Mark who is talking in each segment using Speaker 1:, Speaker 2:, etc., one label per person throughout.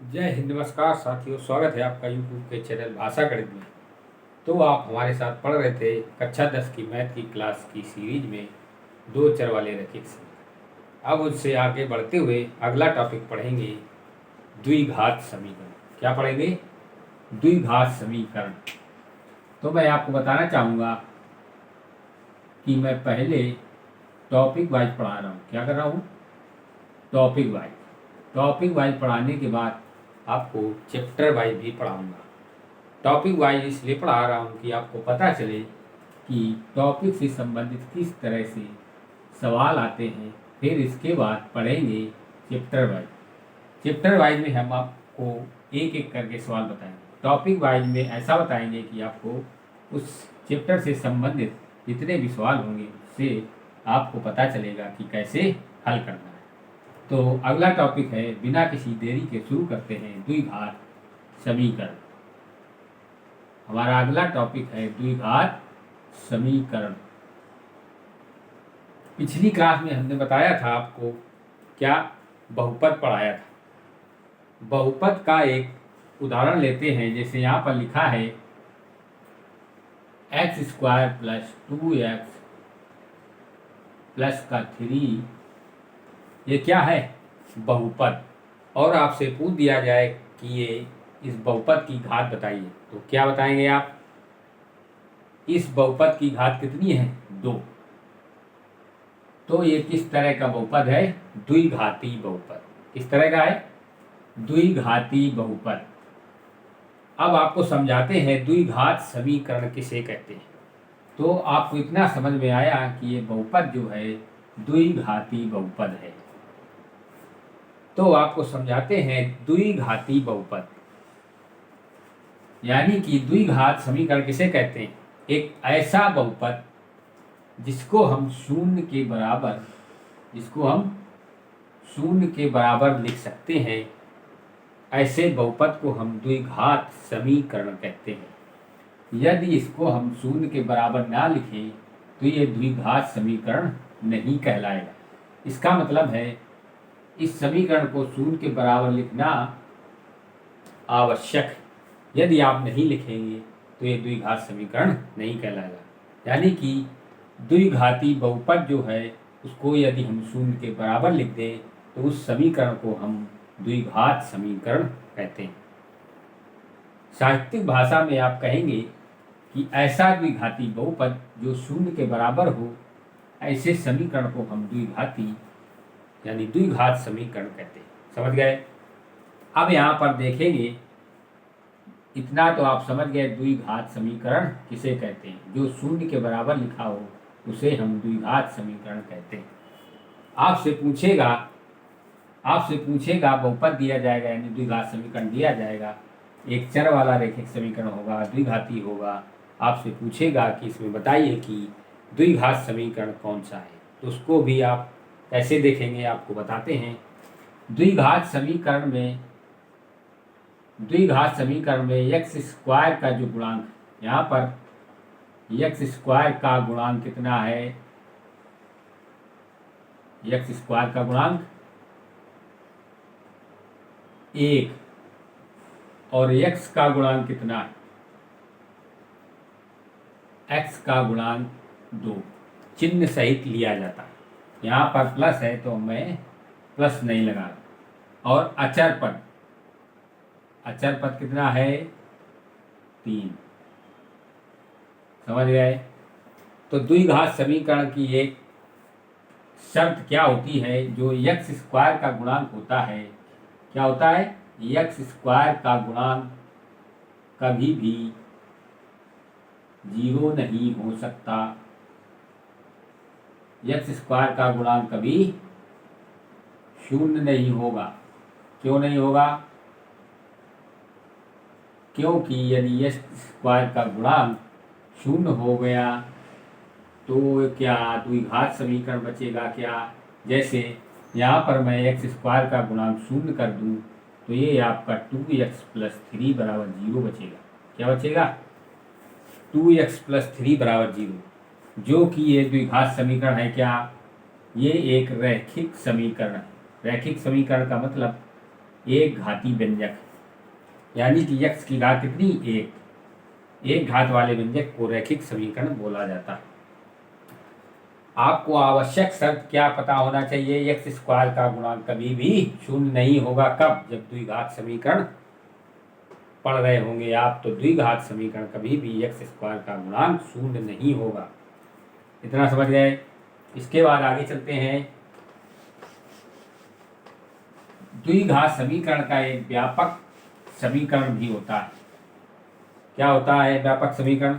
Speaker 1: जय हिंद, नमस्कार साथियों। स्वागत है आपका यूट्यूब के चैनल भाषा गणित में। तो आप हमारे साथ पढ़ रहे थे कक्षा 10 की मैथ की क्लास की सीरीज में दो चर वाले रैखिक समीकरण। अब उससे आगे बढ़ते हुए अगला टॉपिक पढ़ेंगे द्विघात समीकरण। क्या पढ़ेंगे? द्विघात समीकरण। तो मैं आपको बताना चाहूँगा कि मैं पहले टॉपिक वाइज पढ़ा रहा हूँ। क्या कर रहा हूँ? टॉपिक वाइज पढ़ाने के बाद आपको चैप्टर वाइज भी पढ़ाऊँगा। टॉपिक वाइज इसलिए पढ़ा रहा हूँ कि आपको पता चले कि टॉपिक से संबंधित किस तरह से सवाल आते हैं। फिर इसके बाद पढ़ेंगे चैप्टर वाइज। चैप्टर वाइज में हम आपको एक एक करके सवाल बताएंगे। टॉपिक वाइज में ऐसा बताएंगे कि आपको उस चैप्टर से संबंधित जितने भी सवाल होंगे उससे आपको पता चलेगा कि कैसे हल करना है। तो अगला टॉपिक है, बिना किसी देरी के शुरू करते हैं द्विघात समीकरण। हमारा अगला टॉपिक है द्विघात समीकरण। पिछली क्लास में हमने बताया था आपको, क्या बहुपद पढ़ाया था। बहुपद का एक उदाहरण लेते हैं। जैसे यहाँ पर लिखा है x² प्लस 2x प्लस का 3। ये क्या है? बहुपद। और आपसे पूछ दिया जाए कि ये इस बहुपद की घात बताइए, तो क्या बताएंगे आप? इस बहुपद की घात कितनी है? 2। तो ये किस तरह का बहुपद है? द्विघाती बहुपद। किस तरह का है? द्विघाती बहुपद। अब आपको समझाते हैं द्विघात समीकरण किसे कहते हैं। तो आपको इतना समझ में आया कि ये बहुपद जो है द्विघाती बहुपद है। तो आपको समझाते हैं द्विघाती बहुपद, यानी कि द्विघात समीकरण किसे कहते हैं? एक ऐसा बहुपद जिसको हम शून्य के बराबर लिख सकते हैं। ऐसे बहुपद को हम द्विघात समीकरण कहते हैं। यदि इसको हम शून्य के बराबर ना लिखें तो ये द्विघात समीकरण नहीं कहलाएगा। इसका मतलब है इस समीकरण को शून्य के बराबर लिखना आवश्यक है। यदि आप नहीं लिखेंगे तो ये द्विघात समीकरण नहीं कहलाएगा। यानी कि द्विघाती बहुपद जो है उसको यदि हम शून्य के बराबर लिख दें तो उस समीकरण को हम द्विघात समीकरण कहते हैं। साहित्यिक भाषा में आप कहेंगे कि ऐसा द्विघाती बहुपद जो शून्य के बराबर हो, ऐसे समीकरण को हम द्विघाती यानी द्विघात समीकरण कहते हैं। समझ गए? अब यहाँ पर देखेंगे, इतना तो आप समझ गए द्विघात समीकरण किसे कहते हैं। जो शून्य के बराबर लिखा हो उसे हम द्विघात समीकरण कहते हैं। आपसे पूछेगा बहुपद दिया जाएगा, यानी द्विघात समीकरण दिया जाएगा। एक चर वाला रैखिक समीकरण होगा, द्विघाती होगा। आपसे पूछेगा कि इसमें बताइए कि द्विघात समीकरण कौन सा है, तो उसको भी आप कैसे देखेंगे आपको बताते हैं। द्विघात समीकरण में x² का जो गुणांक, यहाँ पर x² का गुणांक कितना है? x² का गुणांक 1 और x का गुणांक कितना है? x का गुणांक 2। चिन्ह सहित लिया जाता है। यहाँ पर प्लस है तो मैं प्लस नहीं लगा रहा। और अचर पद कितना है? 3। समझ गए? तो द्विघात समीकरण की एक शर्त क्या होती है? जो x² का गुणांक होता है, क्या होता है? x² का गुणांक कभी भी 0 नहीं हो सकता। x² का गुणांक कभी 0 नहीं होगा। क्यों नहीं होगा? क्योंकि यदि x² का गुणांक 0 हो गया तो क्या द्विघात समीकरण बचेगा क्या? जैसे यहाँ पर मैं x² का गुणांक 0 कर दूँ तो ये आपका 2x प्लस 3 बराबर 0 बचेगा। क्या बचेगा? 2x प्लस 3 बराबर 0, जो कि ये द्विघात समीकरण है। क्या? ये एक रैखिक समीकरण है। रैखिक समीकरण का मतलब एक घाती व्यंजक है, यानी कि x की घात कितनी, एक घात वाले व्यंजक को रैखिक समीकरण बोला जाता है। आपको आवश्यक शर्त क्या पता होना चाहिए, एक्स स्क्वायर का गुणांक कभी भी शून्य नहीं होगा। कब, जब द्विघात समीकरण पढ़ रहे होंगे आप, तो द्विघात समीकरण कभी भी एक्स स्क्वायर का गुणांक शून्य नहीं होगा। इतना समझ गए। इसके बाद आगे चलते हैं। द्विघात समीकरण का एक व्यापक समीकरण भी होता है। क्या होता है व्यापक समीकरण,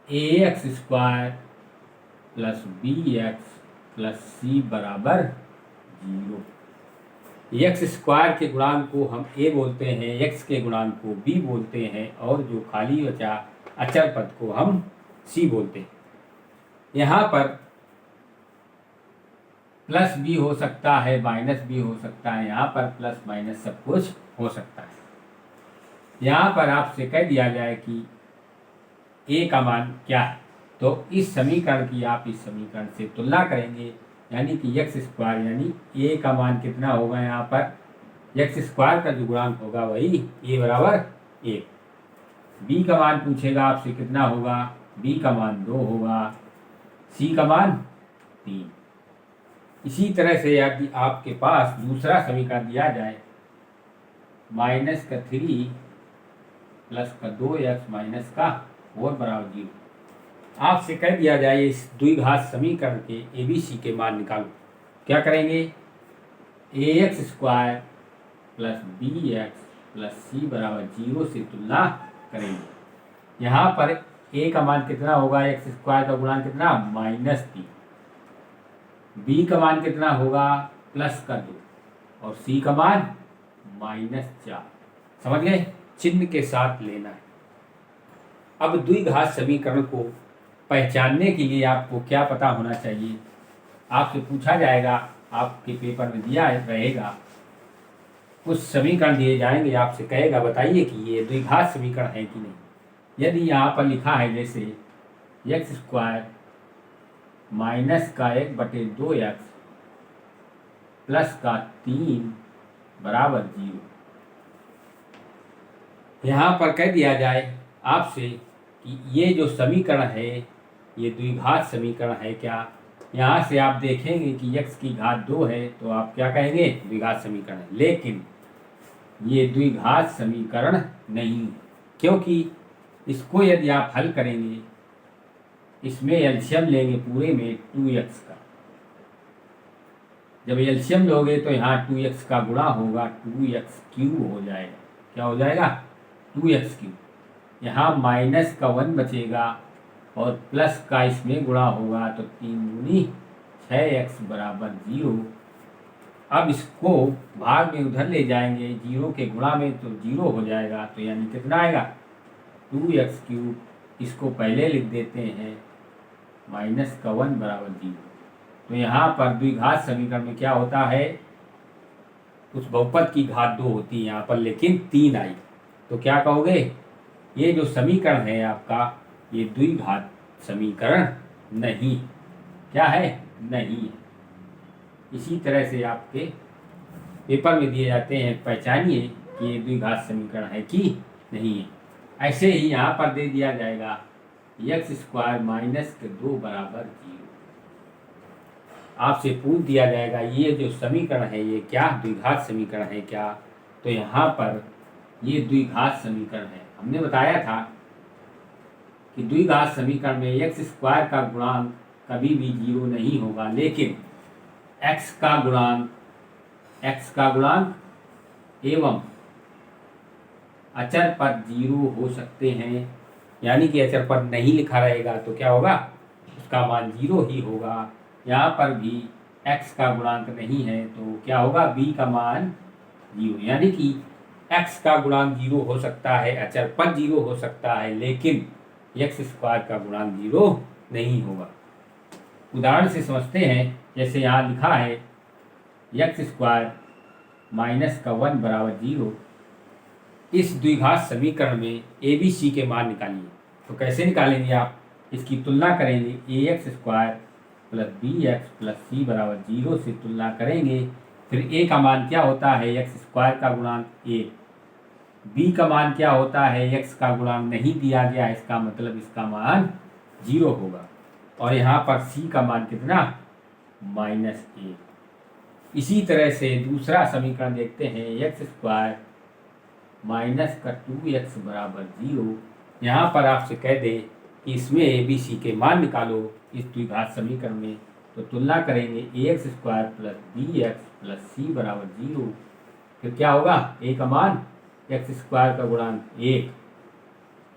Speaker 1: ax square plus b x plus c बराबर 0। एक्स स्क्वायर के गुणांक को हम a बोलते हैं, x के गुणांक को b बोलते हैं, और जो खाली बचा अचर पद को हम c बोलते हैं। यहाँ पर प्लस भी हो सकता है, माइनस भी हो सकता है, यहाँ पर प्लस माइनस सब कुछ हो सकता है। यहाँ पर आपसे कह दिया जाए कि a का मान क्या है, तो इस समीकरण की आप इस समीकरण से तुलना करेंगे, यानी कि एक्स स्क्वायर यानी a का मान कितना होगा, यहाँ पर एक्स स्क्वायर का जो गुणांक होगा वही a बराबर 1। b का मान पूछेगा आपसे कितना होगा, b का मान 2 होगा, c का मान 3। इसी तरह से यदि आपके पास दूसरा समीकरण दिया जाए, माइनस का 3 प्लस का 2x माइनस का 4 बराबर 0, आपसे कह दिया जाए इस द्विघात समीकरण के ABC के मान निकालो। क्या करेंगे, ax square plus b x plus c बराबर 0 से तुलना करेंगे। यहाँ पर a का मान कितना होगा, एक्स स्क्वायर का गुणांक कितना, -3, b का मान कितना होगा, प्लस का 2, और c का मान -4। समझ गए, चिन्ह के साथ लेना है। अब द्विघात समीकरण को पहचानने के लिए आपको क्या पता होना चाहिए, आपसे पूछा जाएगा, आपके पेपर में दिया रहेगा, कुछ समीकरण दिए जाएंगे, आपसे कहेगा बताइए कि ये द्विघात समीकरण है कि नहीं। यदि यहाँ पर लिखा है जैसे एक्स स्क्वायर माइनस का 1/2x प्लस का 3 बराबर 0, यहाँ पर कह दिया जाए आपसे कि ये जो समीकरण है ये द्विघात समीकरण है क्या। यहाँ से आप देखेंगे कि x की घात 2 है, तो आप क्या कहेंगे, द्विघात समीकरण है। लेकिन ये द्विघात समीकरण नहीं है, क्योंकि इसको यदि आप हल करेंगे, इसमें एलसीएम लेंगे पूरे में 2x का, जब एलसीएम लोगे तो यहाँ 2x का गुणा होगा, 2x क्यूब हो जाएगा। क्या हो जाएगा, 2x क्यूब। यहाँ माइनस का 1 बचेगा और प्लस का इसमें गुणा होगा, तो 3 दूनी 6x बराबर 0। अब इसको भाग में उधर ले जाएंगे, 0 के गुणा में, तो 0 हो जाएगा, तो यानी कितना आएगा, 2x क्यूब। इसको पहले लिख देते हैं, माइनस का 1 बराबर 0। तो यहाँ पर द्विघात समीकरण में क्या होता है, उस बहुपद की घात 2 होती है यहाँ पर, लेकिन 3 आई, तो क्या कहोगे, ये जो समीकरण है आपका ये द्विघात समीकरण नहीं। क्या है, नहीं है। इसी तरह से आपके पेपर में दिए जाते हैं, पहचानिए कि ये द्विघात समीकरण है कि नहीं है। ऐसे ही यहाँ पर दे दिया जाएगा एक्स स्क्वायर माइनस के 2 बराबर 0। आपसे पूछ दिया जाएगा ये जो समीकरण है ये क्या द्विघात समीकरण है क्या, तो यहाँ पर ये द्विघात समीकरण है। हमने बताया था कि द्विघात समीकरण में एक्स स्क्वायर का गुणांक कभी भी 0 नहीं होगा, लेकिन x का गुणांक एवं अचर पद 0 हो सकते हैं, यानी कि अचर पद नहीं लिखा रहेगा तो क्या होगा, उसका मान 0 ही होगा। यहाँ पर भी x का गुणांक नहीं है तो क्या होगा, b का मान 0, यानी कि x का गुणांक 0 हो सकता है, अचर पद 0 हो सकता है, लेकिन एक्स स्क्वायर का गुणांक 0 नहीं होगा। उदाहरण से समझते हैं, जैसे यहाँ लिखा है एक्स स्क्वायर माइनस का 1 बराबर 0। इस द्विघात समीकरण में ए बी सी के मान निकालिए। तो कैसे निकालेंगे आप, इसकी तुलना करेंगे, a x square plus b x plus c बराबर 0 से तुलना करेंगे, फिर a का मान क्या होता है, एक्स स्क्वायर का गुणांक 1। b का मान क्या होता है, x का गुणांक नहीं दिया गया, इसका मतलब इसका मान 0 होगा। और यहाँ पर c का मान कितना, -1। इसी तरह से दूसरा समीकरण देखते हैं, एक्स स्क्वायर माइनस का 2x बराबर 0। यहाँ पर आपसे कह दे कि इसमें ए बी सी के मान निकालो इस द्विघात समीकरण में, तो तुलना करेंगे ax square plus bx plus c बराबर 0। फिर क्या होगा, a का मान एक्स स्क्वायर का गुणांक 1,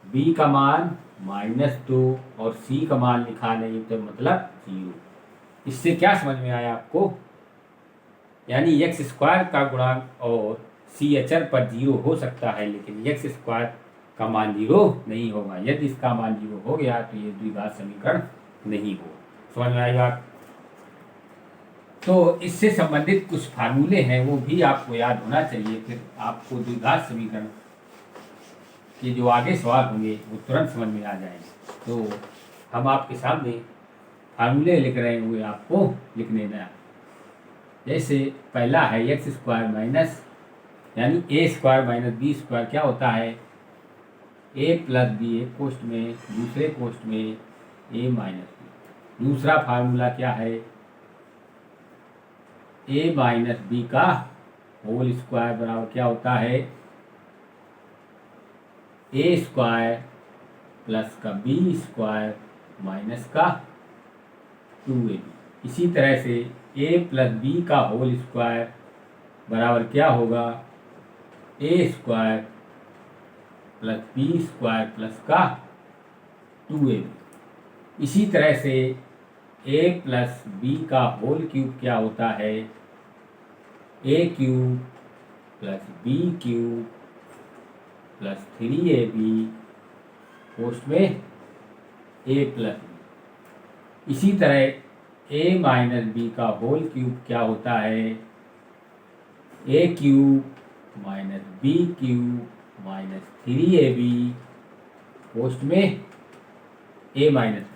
Speaker 1: b का मान -2 और c का मान लिखा नहीं तो मतलब 0। इससे क्या समझ में आया आपको, यानी एक्स स्क्वायर का गुणांक और सी अचर पर 0 हो सकता है, लेकिन एक्स स्क्वायर का मान 0 नहीं होगा। यदि इसका मान 0 हो गया तो ये द्विघात समीकरण नहीं हो। समझ में आई बात। तो इससे संबंधित कुछ फार्मूले हैं, वो भी आपको याद होना चाहिए, फिर आपको द्विघात समीकरण के जो आगे सवाल होंगे वो तुरंत समझ में आ जाएंगे। तो हम आपके सामने फार्मूले लिख रहे हैं, वो आपको लिखने देना। जैसे पहला है एक्स स्क्वायर माइनस, यानी ए स्क्वायर माइनस बी स्क्वायर क्या होता है, ए प्लस बी, एक कोष्ठ में, दूसरे कोष्ठ में ए माइनस बी। दूसरा फार्मूला क्या है, ए माइनस बी का होल स्क्वायर बराबर क्या होता है, ए स्क्वायर प्लस का बी स्क्वायर माइनस का 2ab। इसी तरह से a प्लस बी का होल स्क्वायर बराबर क्या होगा, a square plus b square plus का 2ab। इसी तरह से a प्लस बी का होल क्यूब क्या होता है, a cube plus b cube plus 3ab पोस्ट में a प्लस बी। इसी तरह a माइनस बी का होल क्यूब क्या होता है, a cube minus b cube minus 3ab पोस्ट में a माइनस बी।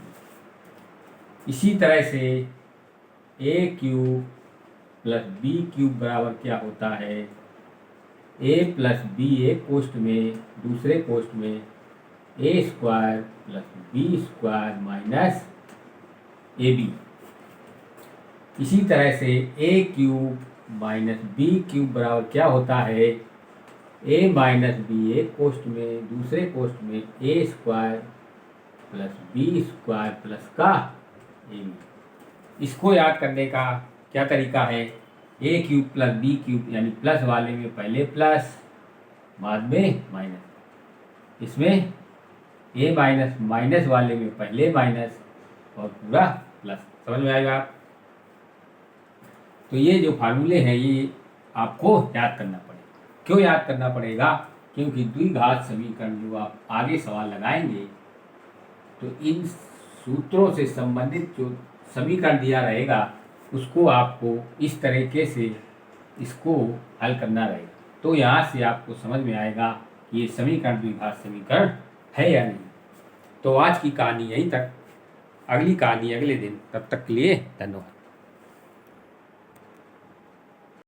Speaker 1: इसी तरह से a cube plus b cube बराबर क्या होता है, ए प्लस बी एक कोष्ठ में, दूसरे कोष्ठ में a square plus b square minus a b. इसी तरह से a cube minus b cube बराबर क्या होता है, ए माइनस बी एक कोष्ठ में, दूसरे कोष्ठ में a square plus b square plus का ए बी। इसको याद करने का क्या तरीका है, a cube plus b cube, यानी प्लस वाले में पहले प्लस बाद में माइनस, इसमें ए माइनस माइनस वाले में पहले माइनस और पूरा प्लस। समझ में आएगा। तो ये जो फार्मूले हैं ये आपको याद करना पड़ेगा। क्यों याद करना पड़ेगा, क्योंकि द्विघात समीकरण जो आप आगे सवाल लगाएंगे तो इन सूत्रों से संबंधित जो समीकरण दिया रहेगा उसको आपको इस तरीके से इसको हल करना रहेगा। तो यहाँ से आपको समझ में आएगा कि ये समीकरण द्विघात समीकरण है या नहीं। तो आज की कहानी यहीं तक, अगली कहानी अगले दिन। तब तक के लिए धन्यवाद।